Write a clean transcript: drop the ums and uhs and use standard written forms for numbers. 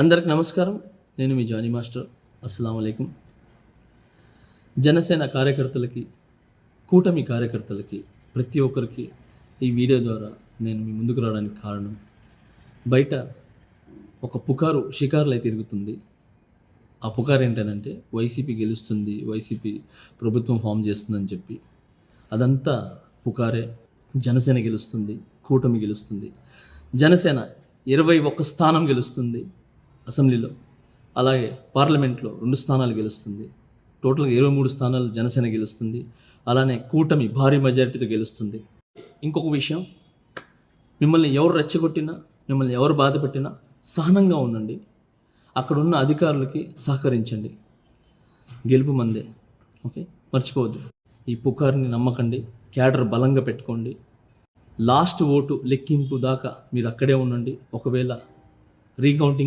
అందరికి నమస్కారం. నేను మీ జానీ మాస్టర్. అస్సలాము అలైకుం. జనసేన కార్యకర్తలకి, కూటమి కార్యకర్తలకి, ప్రతి ఒక్కరికి ఈ వీడియో ద్వారా నేను మీ ముందుకు రావడానికి కారణం, బయట ఒక పుకారు షికారులై తిరుగుతుంది. ఆ పుకారు ఏంటనంటే వైసీపీ గెలుస్తుంది, వైసీపీ ప్రభుత్వం ఫామ్ చేస్తుందని చెప్పి. అదంతా పుకారే. జనసేన గెలుస్తుంది, కూటమి గెలుస్తుంది. జనసేన 21 స్థానం గెలుస్తుంది అసెంబ్లీలో, అలాగే పార్లమెంట్లో 2 స్థానాలు గెలుస్తుంది. టోటల్గా 23 స్థానాలు జనసేన గెలుస్తుంది. అలానే కూటమి భారీ మెజారిటీతో గెలుస్తుంది. ఇంకొక విషయం, మిమ్మల్ని ఎవరు రెచ్చగొట్టినా, మిమ్మల్ని ఎవరు బాధ పెట్టినా సహనంగా ఉండండి. అక్కడున్న అధికారులకి సహకరించండి. గెలుపు మందే. ఓకే, మర్చిపోవద్దు. ఈ పుకార్ని నమ్మకండి. క్యాడర్ బలంగా పెట్టుకోండి. లాస్ట్ ఓటు లెక్కింపు దాకా మీరు అక్కడే ఉండండి. ఒకవేళ రీకౌంటింగ్